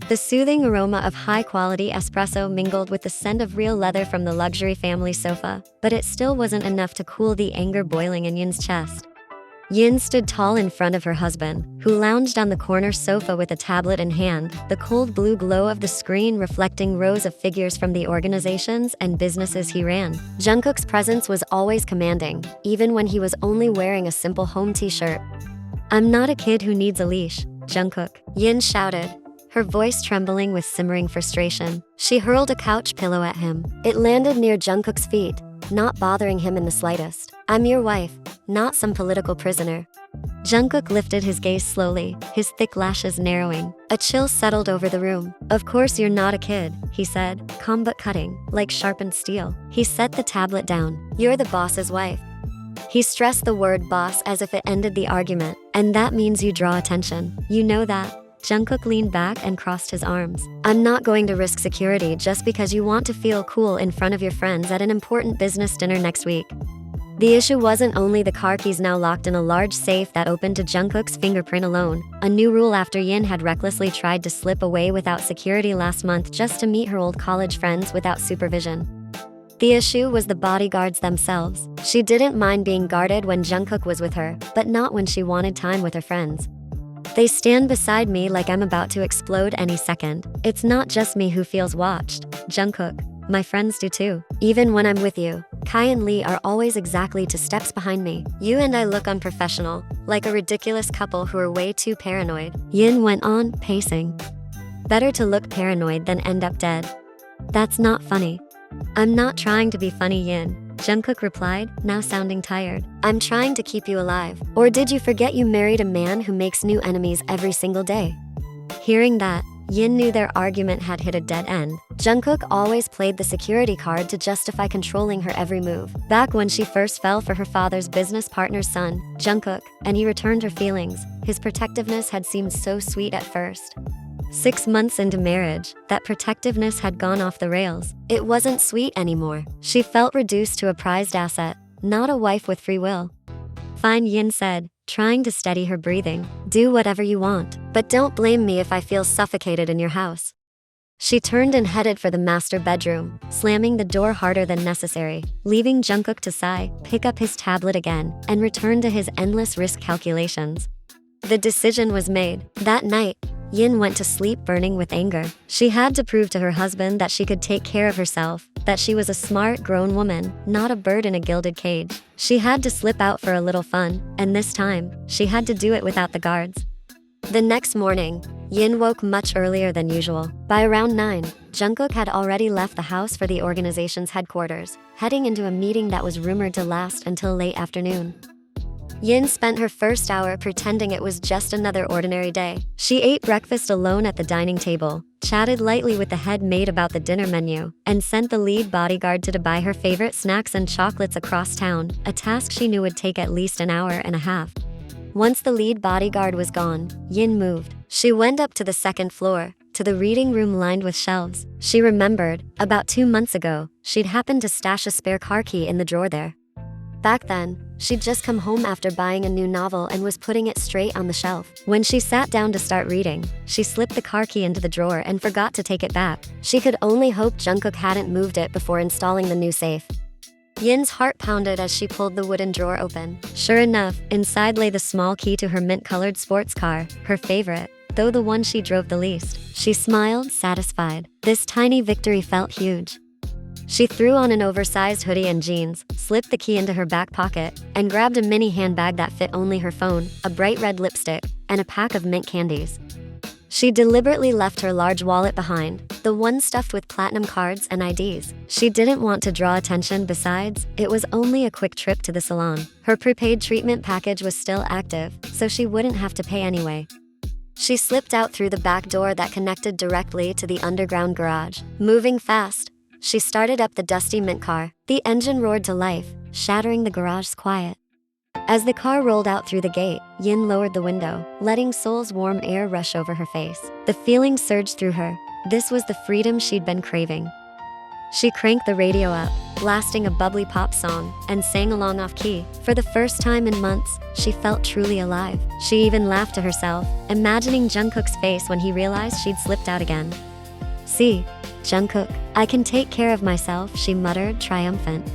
The soothing aroma of high-quality espresso mingled with the scent of real leather from the luxury family sofa, but it still wasn't enough to cool the anger boiling in Yin's chest. Yin stood tall in front of her husband, who lounged on the corner sofa with a tablet in hand, the cold blue glow of the screen reflecting rows of figures from the organizations and businesses he ran. Jungkook's presence was always commanding, even when he was only wearing a simple home t-shirt. "I'm not a kid who needs a leash, Jungkook," Yin shouted, her voice trembling with simmering frustration. She hurled a couch pillow at him. It landed near Jungkook's feet, not bothering him in the slightest. "I'm your wife, not some political prisoner." Jungkook lifted his gaze slowly, his thick lashes narrowing. A chill settled over the room. "Of course you're not a kid," he said, calm but cutting, like sharpened steel. He set the tablet down. "You're the boss's wife." He stressed the word boss as if it ended the argument. "And that means you draw attention. You know that." Jungkook leaned back and crossed his arms. "I'm not going to risk security just because you want to feel cool in front of your friends at an important business dinner next week." The issue wasn't only the car keys now locked in a large safe that opened to Jungkook's fingerprint alone, a new rule after Yin had recklessly tried to slip away without security last month just to meet her old college friends without supervision. The issue was the bodyguards themselves. She didn't mind being guarded when Jungkook was with her, but not when she wanted time with her friends. "They stand beside me like I'm about to explode any second. It's not just me who feels watched, Jungkook. My friends do too. Even when I'm with you, Kai and Lee are always exactly 2 steps behind me. You and I look unprofessional, like a ridiculous couple who are way too paranoid." Yin went on, pacing. "Better to look paranoid than end up dead." "That's not funny." "I'm not trying to be funny, Yin," Jungkook replied, now sounding tired. "I'm trying to keep you alive. Or did you forget you married a man who makes new enemies every single day?" Hearing that, Yin knew their argument had hit a dead end. Jungkook always played the security card to justify controlling her every move. Back when she first fell for her father's business partner's son, Jungkook, and he returned her feelings, his protectiveness had seemed so sweet at first. 6 months into marriage, that protectiveness had gone off the rails. It wasn't sweet anymore. She felt reduced to a prized asset, not a wife with free will. "Fine," Yin said, trying to steady her breathing. "Do whatever you want, but don't blame me if I feel suffocated in your house." She turned and headed for the master bedroom, slamming the door harder than necessary, leaving Jungkook to sigh, pick up his tablet again, and return to his endless risk calculations. The decision was made. That night, Yin went to sleep burning with anger. She had to prove to her husband that she could take care of herself, that she was a smart, grown woman, not a bird in a gilded cage. She had to slip out for a little fun, and this time, she had to do it without the guards. The next morning, Yin woke much earlier than usual. By around 9, Jungkook had already left the house for the organization's headquarters, heading into a meeting that was rumored to last until late afternoon. Yin spent her first hour pretending it was just another ordinary day. She ate breakfast alone at the dining table, chatted lightly with the head maid about the dinner menu, and sent the lead bodyguard to buy her favorite snacks and chocolates across town, a task she knew would take at least an hour and a half. Once the lead bodyguard was gone, Yin moved. She went up to the 2nd floor, to the reading room lined with shelves. She remembered, about 2 months ago, she'd happened to stash a spare car key in the drawer there. Back then, she'd just come home after buying a new novel and was putting it straight on the shelf. When she sat down to start reading, she slipped the car key into the drawer and forgot to take it back. She could only hope Jungkook hadn't moved it before installing the new safe. Yin's heart pounded as she pulled the wooden drawer open. Sure enough, inside lay the small key to her mint-colored sports car, her favorite, though the one she drove the least. She smiled, satisfied. This tiny victory felt huge. She threw on an oversized hoodie and jeans, slipped the key into her back pocket, and grabbed a mini handbag that fit only her phone, a bright red lipstick, and a pack of mint candies. She deliberately left her large wallet behind, the one stuffed with platinum cards and IDs. She didn't want to draw attention. Besides, it was only a quick trip to the salon. Her prepaid treatment package was still active, so she wouldn't have to pay anyway. She slipped out through the back door that connected directly to the underground garage. Moving fast, she started up the dusty mint car. The engine roared to life, shattering the garage's quiet. As the car rolled out through the gate, Yin lowered the window, letting Seoul's warm air rush over her face. The feeling surged through her. This was the freedom she'd been craving. She cranked the radio up, blasting a bubbly pop song, and sang along off-key. For the first time in months, she felt truly alive. She even laughed to herself, imagining Jungkook's face when he realized she'd slipped out again. "See, Jungkook, I can take care of myself," she muttered, triumphant.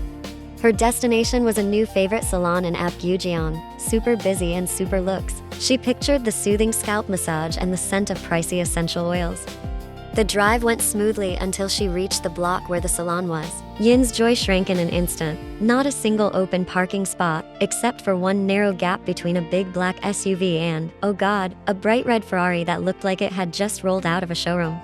Her destination was a new favorite salon in Apgujeong, super busy and super looks. She pictured the soothing scalp massage and the scent of pricey essential oils. The drive went smoothly until she reached the block where the salon was. Yin's joy shrank in an instant. Not a single open parking spot, except for one narrow gap between a big black SUV and, oh god, a bright red Ferrari that looked like it had just rolled out of a showroom.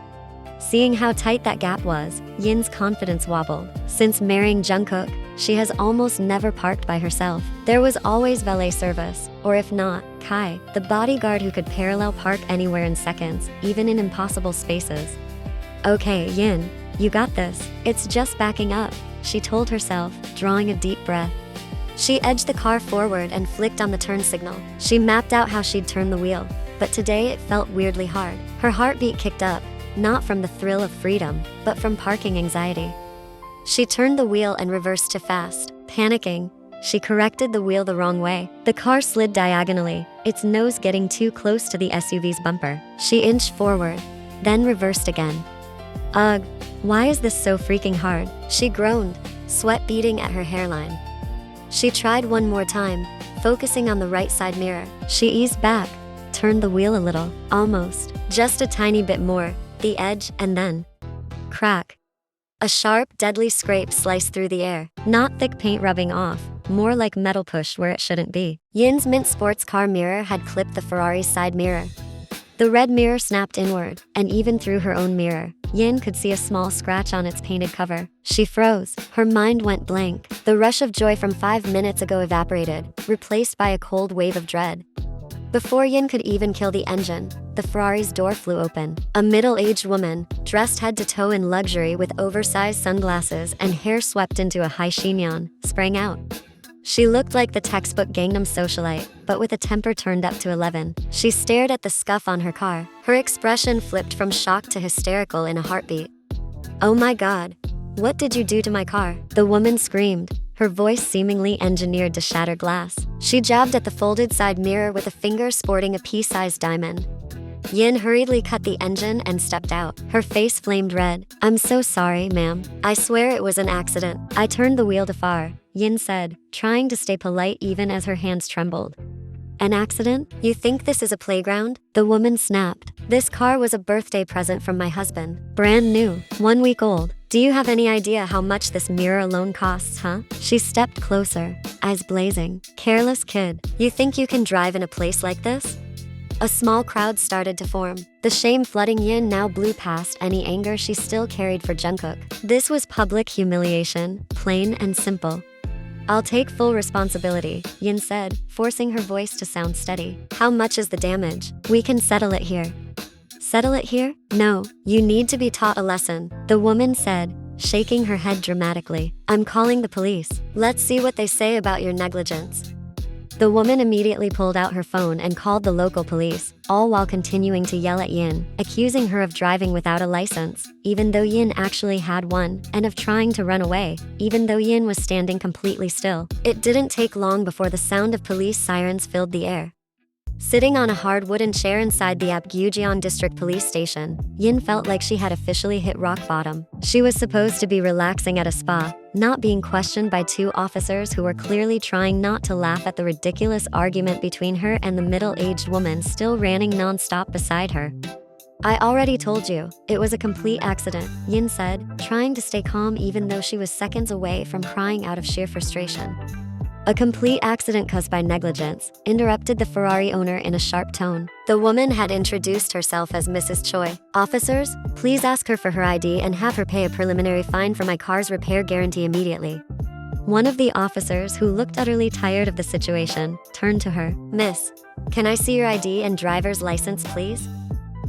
Seeing how tight that gap was, Yin's confidence wobbled. Since marrying Jungkook, she has almost never parked by herself. There was always valet service, or if not, Kai, the bodyguard who could parallel park anywhere in seconds, even in impossible spaces. "Okay, Yin, you got this. It's just backing up," she told herself, drawing a deep breath. She edged the car forward and flicked on the turn signal. She mapped out how she'd turn the wheel, but today it felt weirdly hard. Her heartbeat kicked up, not from the thrill of freedom, but from parking anxiety. She turned the wheel and reversed to fast. Panicking, she corrected the wheel the wrong way. The car slid diagonally, its nose getting too close to the SUV's bumper. She inched forward, then reversed again. "Ugh, why is this so freaking hard?" she groaned, sweat beading at her hairline. She tried one more time, focusing on the right side mirror. She eased back, turned the wheel a little, almost, just a tiny bit more, the edge, and then crack. A sharp, deadly scrape sliced through the air. Not thick paint rubbing off, more like metal pushed where it shouldn't be. Yin's mint sports car mirror had clipped the Ferrari's side mirror. The red mirror snapped inward, and even through her own mirror, Yin could see a small scratch on its painted cover. She froze. Her mind went blank. The rush of joy from 5 minutes ago evaporated, replaced by a cold wave of dread. Before Yin could even kill the engine, the Ferrari's door flew open. A middle-aged woman, dressed head to toe in luxury with oversized sunglasses and hair swept into a high chignon, sprang out. She looked like the textbook Gangnam socialite, but with a temper turned up to 11. She stared at the scuff on her car. Her expression flipped from shock to hysterical in a heartbeat. "Oh my god, what did you do to my car?" the woman screamed, her voice seemingly engineered to shatter glass. She jabbed at the folded side mirror with a finger sporting a pea-sized diamond. Yin hurriedly cut the engine and stepped out. Her face flamed red. "I'm so sorry, ma'am. I swear it was an accident. I turned the wheel too far," Yin said, trying to stay polite even as her hands trembled. "An accident? You think this is a playground?" the woman snapped. "This car was a birthday present from my husband. Brand new, 1 week old. Do you have any idea how much this mirror alone costs, huh?" She stepped closer, eyes blazing. "Careless kid. You think you can drive in a place like this?" A small crowd started to form. The shame flooding Yin now blew past any anger she still carried for Jungkook. This was public humiliation, plain and simple. "I'll take full responsibility," Yin said, forcing her voice to sound steady. "How much is the damage? We can settle it here." "Settle it here? No, you need to be taught a lesson," the woman said, shaking her head dramatically. "I'm calling the police. Let's see what they say about your negligence." The woman immediately pulled out her phone and called the local police, all while continuing to yell at Yin, accusing her of driving without a license, even though Yin actually had one, and of trying to run away, even though Yin was standing completely still. It didn't take long before the sound of police sirens filled the air. Sitting on a hard wooden chair inside the Apgujeong District Police Station, Yin felt like she had officially hit rock bottom. She was supposed to be relaxing at a spa, not being questioned by 2 officers who were clearly trying not to laugh at the ridiculous argument between her and the middle-aged woman still ranting non-stop beside her. "I already told you, it was a complete accident," Yin said, trying to stay calm even though she was seconds away from crying out of sheer frustration. "A complete accident caused by negligence," interrupted the Ferrari owner in a sharp tone. The woman had introduced herself as Mrs. Choi. "Officers, please ask her for her ID and have her pay a preliminary fine for my car's repair guarantee immediately." One of the officers, who looked utterly tired of the situation, turned to her. "Miss, can I see your ID and driver's license, please?"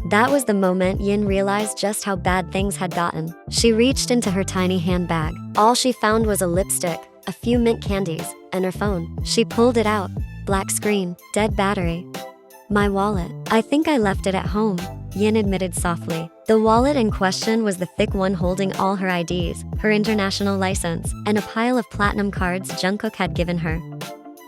That was the moment Yin realized just how bad things had gotten. She reached into her tiny handbag. All she found was a lipstick, a few mint candies, and her phone. She pulled it out. Black screen, dead battery. "My wallet. I think I left it at home," Yin admitted softly. The wallet in question was the thick one holding all her IDs, her international license, and a pile of platinum cards Jungkook had given her.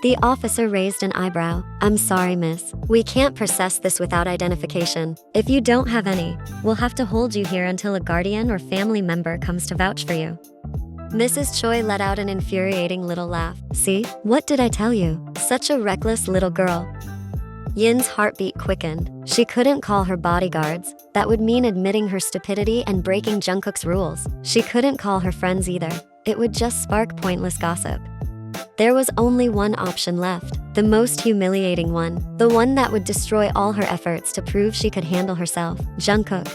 The officer raised an eyebrow. "I'm sorry, miss. We can't process this without identification. If you don't have any, we'll have to hold you here until a guardian or family member comes to vouch for you." Mrs. Choi let out an infuriating little laugh. "See? What did I tell you? Such a reckless little girl." Yin's heartbeat quickened. She couldn't call her bodyguards. That would mean admitting her stupidity and breaking Jungkook's rules. She couldn't call her friends either. It would just spark pointless gossip. There was only one option left, the most humiliating one, the one that would destroy all her efforts to prove she could handle herself. "Jungkook,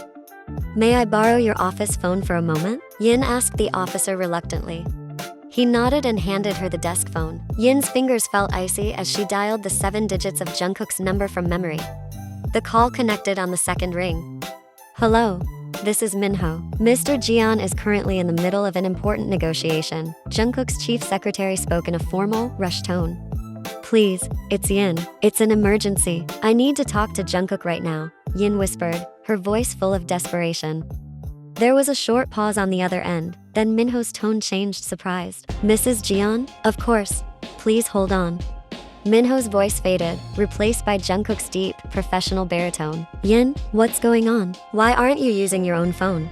may I borrow your office phone for a moment?" Yin asked the officer reluctantly. He nodded and handed her the desk phone. Yin's fingers felt icy as she dialed the 7 digits of Jungkook's number from memory. The call connected on the second ring. "Hello, this is Minho. Mr. Jian is currently in the middle of an important negotiation." Jungkook's chief secretary spoke in a formal, rushed tone. "Please, it's Yin. It's an emergency. I need to talk to Jungkook right now," Yin whispered, her voice full of desperation. There was a short pause on the other end, then Minho's tone changed, surprised. "Mrs. Jian? Of course. Please hold on." Minho's voice faded, replaced by Jungkook's deep, professional baritone. "Yin, what's going on? Why aren't you using your own phone?"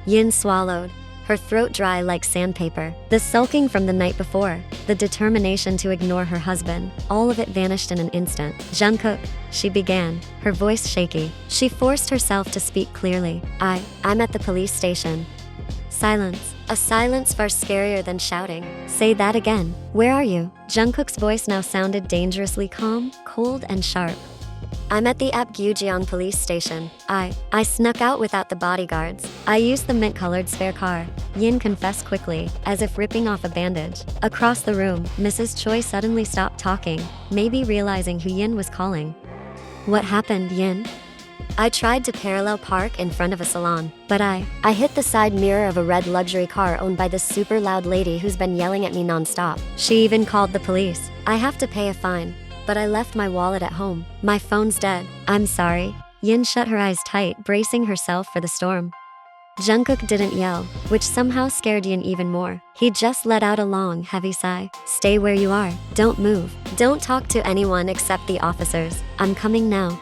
Yin swallowed, her throat dry like sandpaper. The sulking from the night before, the determination to ignore her husband, all of it vanished in an instant. "Jungkook," she began, her voice shaky. She forced herself to speak clearly. I'm at the police station." Silence. A silence far scarier than shouting. "Say that again. Where are you?" Jungkook's voice now sounded dangerously calm, cold, and sharp. "I'm at the Apgujeong police station. I snuck out without the bodyguards. I used the mint-colored spare car," Yin confessed quickly, as if ripping off a bandage. Across the room, Mrs. Choi suddenly stopped talking, maybe realizing who Yin was calling. "What happened, Yin?" "I tried to parallel park in front of a salon, but I hit the side mirror of a red luxury car owned by this super loud lady who's been yelling at me non-stop. She even called the police. I have to pay a fine, but I left my wallet at home. My phone's dead." "I'm sorry." Yin shut her eyes tight, bracing herself for the storm. Jungkook didn't yell, which somehow scared Yin even more. He just let out a long, heavy sigh. "Stay where you are. Don't move. Don't talk to anyone except the officers. I'm coming now."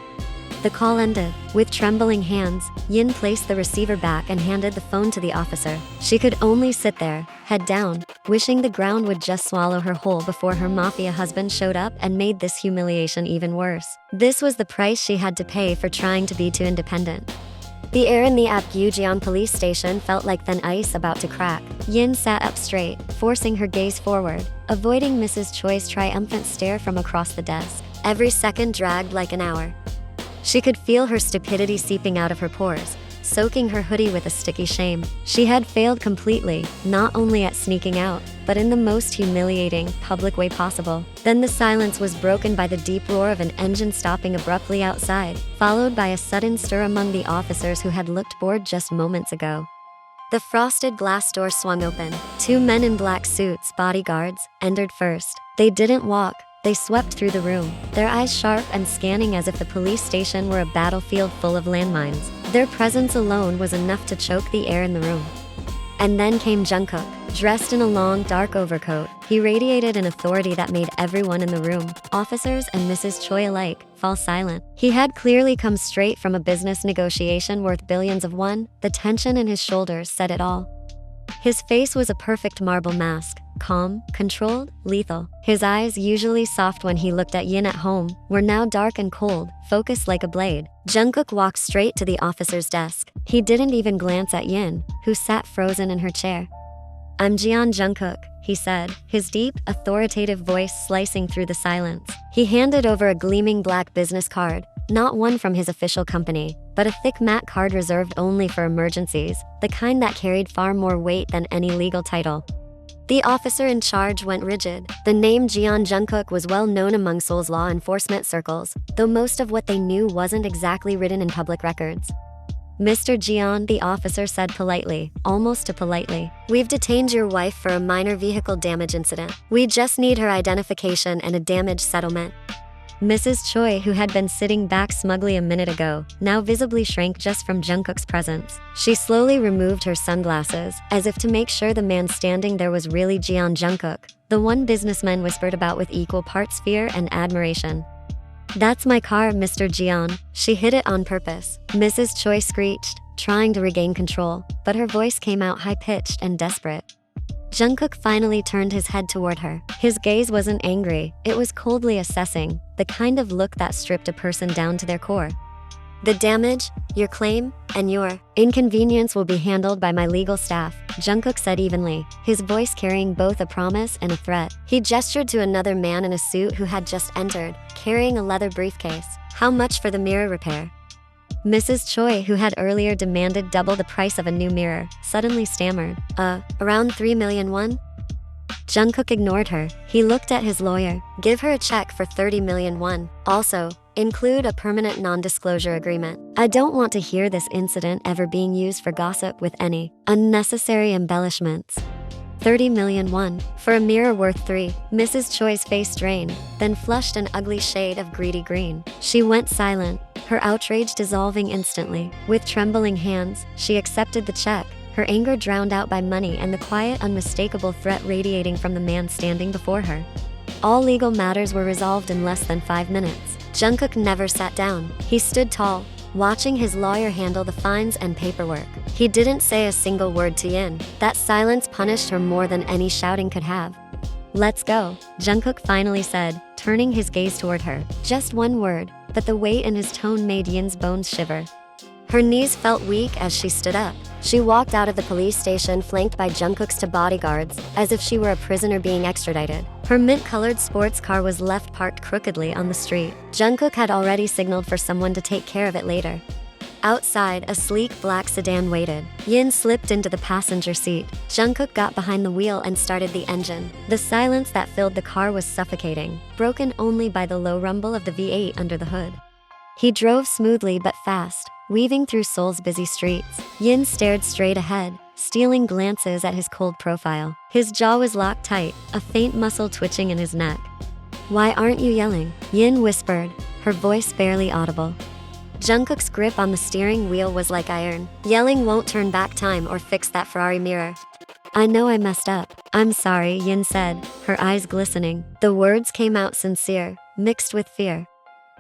The call ended. With trembling hands, Yin placed the receiver back and handed the phone to the officer. She could only sit there, head down, wishing the ground would just swallow her whole before her mafia husband showed up and made this humiliation even worse. This was the price she had to pay for trying to be too independent. The air in the Apgujeong police station felt like thin ice about to crack. Yin sat up straight, forcing her gaze forward, avoiding Mrs. Choi's triumphant stare from across the desk. Every second dragged like an hour. She could feel her stupidity seeping out of her pores, soaking her hoodie with a sticky shame. She had failed completely, not only at sneaking out, but in the most humiliating, public way possible. Then the silence was broken by the deep roar of an engine stopping abruptly outside, followed by a sudden stir among the officers who had looked bored just moments ago. The frosted glass door swung open. 2 men in black suits, bodyguards, entered first. They didn't walk. They swept through the room, their eyes sharp and scanning as if the police station were a battlefield full of landmines. Their presence alone was enough to choke the air in the room. And then came Jungkook, dressed in a long, dark overcoat. He radiated an authority that made everyone in the room, officers and Mrs. Choi alike, fall silent. He had clearly come straight from a business negotiation worth billions of won. The tension in his shoulders said it all. His face was a perfect marble mask, calm, controlled, lethal. His eyes, usually soft when he looked at Yin at home, were now dark and cold, focused like a blade. Jungkook walked straight to the officer's desk. He didn't even glance at Yin, who sat frozen in her chair. "I'm Jian Jungkook," he said, his deep, authoritative voice slicing through the silence. He handed over a gleaming black business card, not one from his official company, but a thick matte card reserved only for emergencies, the kind that carried far more weight than any legal title. The officer in charge went rigid. The name Jian Jungkook was well known among Seoul's law enforcement circles, though most of what they knew wasn't exactly written in public records. "Mr. Jian," the officer said politely, almost too politely. "We've detained your wife for a minor vehicle damage incident. We just need her identification and a damage settlement." Mrs. Choi, who had been sitting back smugly a minute ago, now visibly shrank just from Jungkook's presence. She slowly removed her sunglasses, as if to make sure the man standing there was really Jeon Jungkook, the one businessman whispered about with equal parts fear and admiration. "That's my car, Mr. Jeon." She hit it on purpose. Mrs. Choi screeched, trying to regain control, but her voice came out high-pitched and desperate. Jungkook finally turned his head toward her. His gaze wasn't angry, it was coldly assessing, the kind of look that stripped a person down to their core. "The damage, your claim, and your inconvenience will be handled by my legal staff," Jungkook said evenly, his voice carrying both a promise and a threat. He gestured to another man in a suit who had just entered, carrying a leather briefcase. "How much for the mirror repair?" Mrs. Choi, who had earlier demanded double the price of a new mirror, suddenly stammered, Around 3 million won?" Jungkook ignored her. He looked at his lawyer. "Give her a check for 30 million won. Also, include a permanent non-disclosure agreement. I don't want to hear this incident ever being used for gossip with any unnecessary embellishments." 30 million won for a mirror worth 3. Mrs. Choi's face drained, then flushed an ugly shade of greedy green. She went silent, her outrage dissolving instantly. With trembling hands, she accepted the check, her anger drowned out by money and the quiet, unmistakable threat radiating from the man standing before her. All legal matters were resolved in less than 5 minutes. Jungkook never sat down. He stood tall, watching his lawyer handle the fines and paperwork. He didn't say a single word to Yin. That silence punished her more than any shouting could have. "Let's go," Jungkook finally said, turning his gaze toward her. Just one word, but the weight in his tone made Yin's bones shiver. Her knees felt weak as she stood up. She walked out of the police station flanked by Jungkook's two bodyguards, as if she were a prisoner being extradited. Her mint-colored sports car was left parked crookedly on the street. Jungkook had already signaled for someone to take care of it later. Outside, a sleek black sedan waited. Yin slipped into the passenger seat. Jungkook got behind the wheel and started the engine. The silence that filled the car was suffocating, broken only by the low rumble of the V8 under the hood. He drove smoothly but fast, weaving through Seoul's busy streets. Yin stared straight ahead, stealing glances at his cold profile. His jaw was locked tight, a faint muscle twitching in his neck. "Why aren't you yelling?" Yin whispered, her voice barely audible. Jungkook's grip on the steering wheel was like iron. "Yelling won't turn back time or fix that Ferrari mirror." "I know I messed up. I'm sorry," Yin said, her eyes glistening. The words came out sincere, mixed with fear.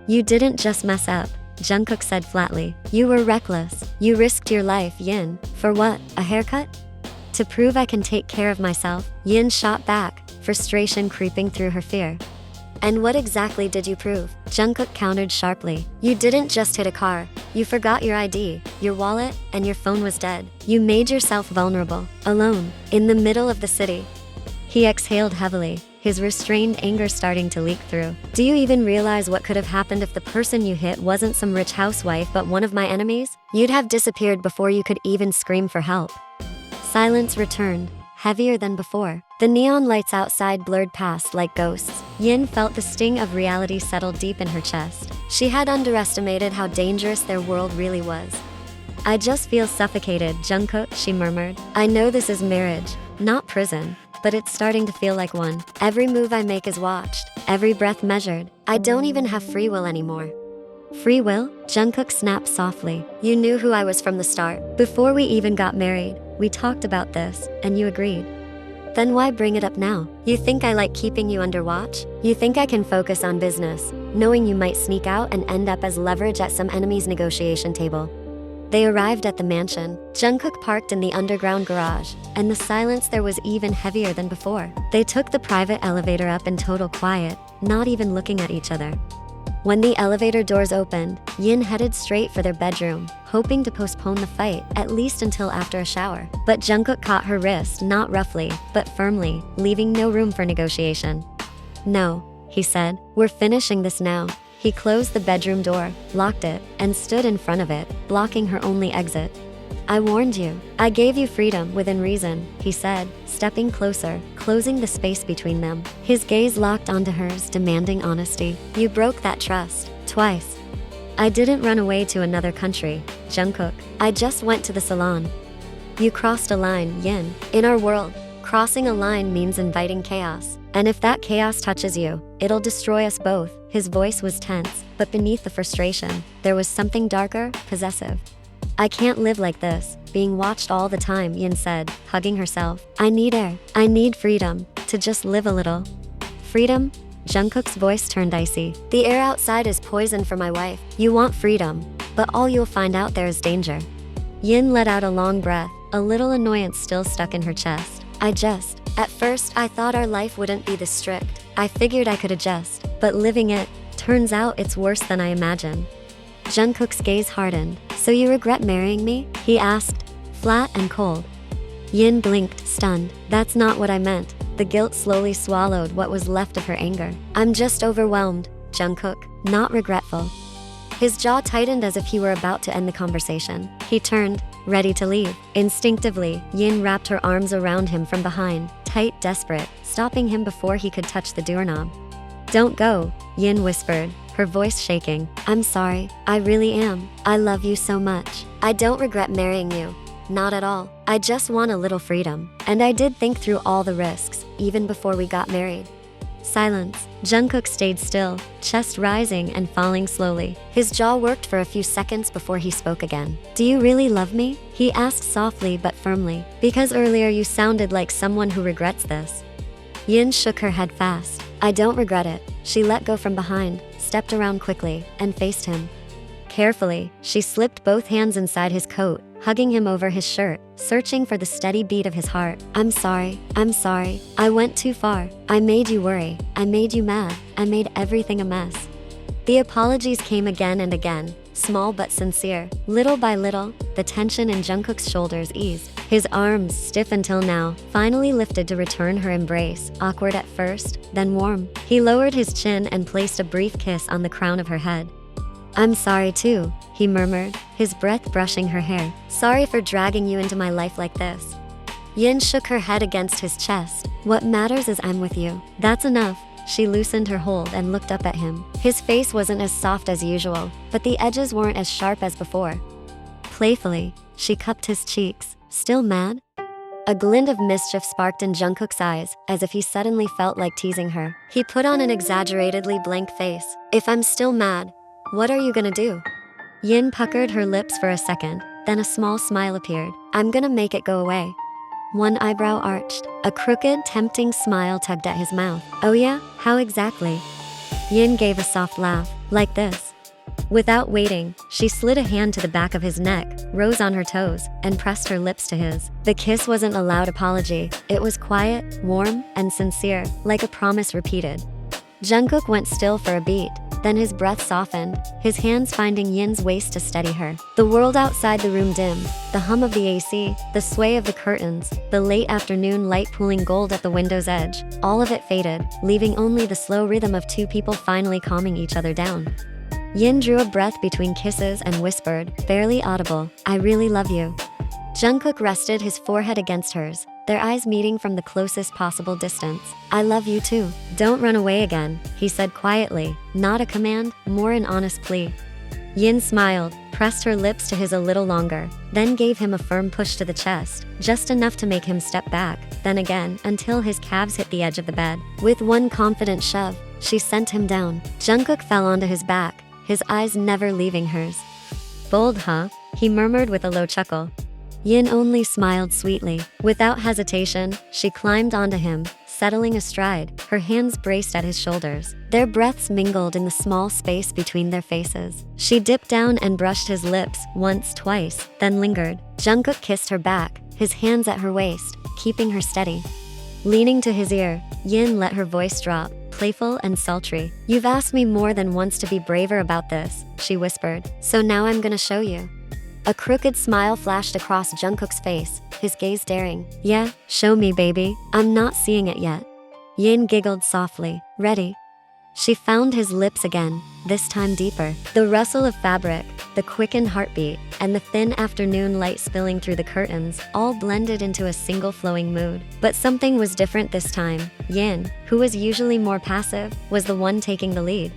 "You didn't just mess up," Jungkook said flatly. "You were reckless. You risked your life, Yin. For what? A haircut?" "To prove I can take care of myself," Yin shot back, frustration creeping through her fear. "And what exactly did you prove?" Jungkook countered sharply. "You didn't just hit a car. You forgot your ID, your wallet, and your phone was dead. You made yourself vulnerable, alone, in the middle of the city." He exhaled heavily, his restrained anger starting to leak through. "Do you even realize what could have happened if the person you hit wasn't some rich housewife but one of my enemies? You'd have disappeared before you could even scream for help." Silence returned, heavier than before. The neon lights outside blurred past like ghosts. Yin felt the sting of reality settle deep in her chest. She had underestimated how dangerous their world really was. "I just feel suffocated, Jungkook," she murmured. "I know this is marriage, not prison, but it's starting to feel like one. Every move I make is watched, every breath measured. I don't even have free will anymore." "Free will?" Jungkook snapped softly. "You knew who I was from the start. Before we even got married, we talked about this, and you agreed. Then why bring it up now? You think I like keeping you under watch? You think I can focus on business, knowing you might sneak out and end up as leverage at some enemy's negotiation table?" They arrived at the mansion. Jungkook parked in the underground garage, and the silence there was even heavier than before. They took the private elevator up in total quiet, not even looking at each other. When the elevator doors opened, Yin headed straight for their bedroom, hoping to postpone the fight, at least until after a shower. But Jungkook caught her wrist, not roughly, but firmly, leaving no room for negotiation. "No," he said, "we're finishing this now." He closed the bedroom door, locked it, and stood in front of it, blocking her only exit. "I warned you. I gave you freedom within reason," he said, stepping closer, closing the space between them. His gaze locked onto hers, demanding honesty. "You broke that trust, twice." "I didn't run away to another country, Jungkook. I just went to the salon." "You crossed a line, Yin. In our world, Crossing a line means inviting chaos. And if that chaos touches you, it'll destroy us both. His voice was tense, but beneath the frustration, there was something darker, possessive. I can't live like this, being watched all the time, Yin said, hugging herself. I need air. I need freedom, to just live a little. Freedom? Jungkook's voice turned icy. The air outside is poison for my wife. You want freedom, but all you'll find out there is danger. Yin let out a long breath, a little annoyance still stuck in her chest. At first I thought our life wouldn't be this strict. I figured I could adjust, but living it, turns out it's worse than I imagined. Jungkook's gaze hardened. So you regret marrying me? He asked, flat and cold. Yin blinked, stunned. That's not what I meant. The guilt slowly swallowed what was left of her anger. I'm just overwhelmed, Jungkook, not regretful. His jaw tightened as if he were about to end the conversation. He turned, ready to leave. Instinctively, Yin wrapped her arms around him from behind, tight, desperate, stopping him before he could touch the doorknob. Don't go, Yin whispered, her voice shaking. I'm sorry, I really am. I love you so much. I don't regret marrying you. Not at all. I just want a little freedom. And I did think through all the risks, even before we got married. Silence. Jungkook stayed still, chest rising and falling slowly. His jaw worked for a few seconds before he spoke again. Do you really love me? He asked softly but firmly. Because earlier you sounded like someone who regrets this. Yin shook her head fast. I don't regret it. She let go from behind, stepped around quickly, and faced him. Carefully, she slipped both hands inside his coat, hugging him over his shirt, searching for the steady beat of his heart. I'm sorry. I went too far. I made you worry. I made you mad. I made everything a mess. The apologies came again and again, small but sincere. Little by little, the tension in Jungkook's shoulders eased. His arms, stiff until now, finally lifted to return her embrace, awkward at first, then warm. He lowered his chin and placed a brief kiss on the crown of her head. I'm sorry too, he murmured, his breath brushing her hair. Sorry for dragging you into my life like this. Yin shook her head against his chest. What matters is I'm with you. That's enough. She loosened her hold and looked up at him. His face wasn't as soft as usual, but the edges weren't as sharp as before. Playfully, she cupped his cheeks. Still mad? A glint of mischief sparked in Jungkook's eyes, as if he suddenly felt like teasing her. He put on an exaggeratedly blank face. If I'm still mad, what are you gonna do? Yin puckered her lips for a second, then a small smile appeared. I'm gonna make it go away. One eyebrow arched. A crooked, tempting smile tugged at his mouth. Oh yeah? How exactly? Yin gave a soft laugh. Like this. Without waiting, she slid a hand to the back of his neck, rose on her toes, and pressed her lips to his. The kiss wasn't a loud apology. It was quiet, warm, and sincere, like a promise repeated. Jungkook went still for a beat. Then his breath softened, his hands finding Yin's waist to steady her. The world outside the room dimmed, the hum of the AC, the sway of the curtains, the late afternoon light pooling gold at the window's edge, all of it faded, leaving only the slow rhythm of two people finally calming each other down. Yin drew a breath between kisses and whispered, barely audible, I really love you. Jungkook rested his forehead against hers, their eyes meeting from the closest possible distance. I love you too. Don't run away again, he said quietly, not a command, more an honest plea. Yin smiled, pressed her lips to his a little longer, then gave him a firm push to the chest, just enough to make him step back, then again, until his calves hit the edge of the bed. With one confident shove, she sent him down. Jungkook fell onto his back, his eyes never leaving hers. Bold, huh? He murmured with a low chuckle. Yin only smiled sweetly. Without hesitation, she climbed onto him, settling astride, her hands braced at his shoulders. Their breaths mingled in the small space between their faces. She dipped down and brushed his lips, once, twice, then lingered. Jungkook kissed her back, his hands at her waist, keeping her steady. Leaning to his ear, Yin let her voice drop, playful and sultry. You've asked me more than once to be braver about this, she whispered. So now I'm gonna show you. A crooked smile flashed across Jungkook's face, his gaze daring. Yeah, show me, baby. I'm not seeing it yet. Yin giggled softly. Ready? She found his lips again, this time deeper. The rustle of fabric, the quickened heartbeat, and the thin afternoon light spilling through the curtains, all blended into a single flowing mood. But something was different this time. Yin, who was usually more passive, was the one taking the lead.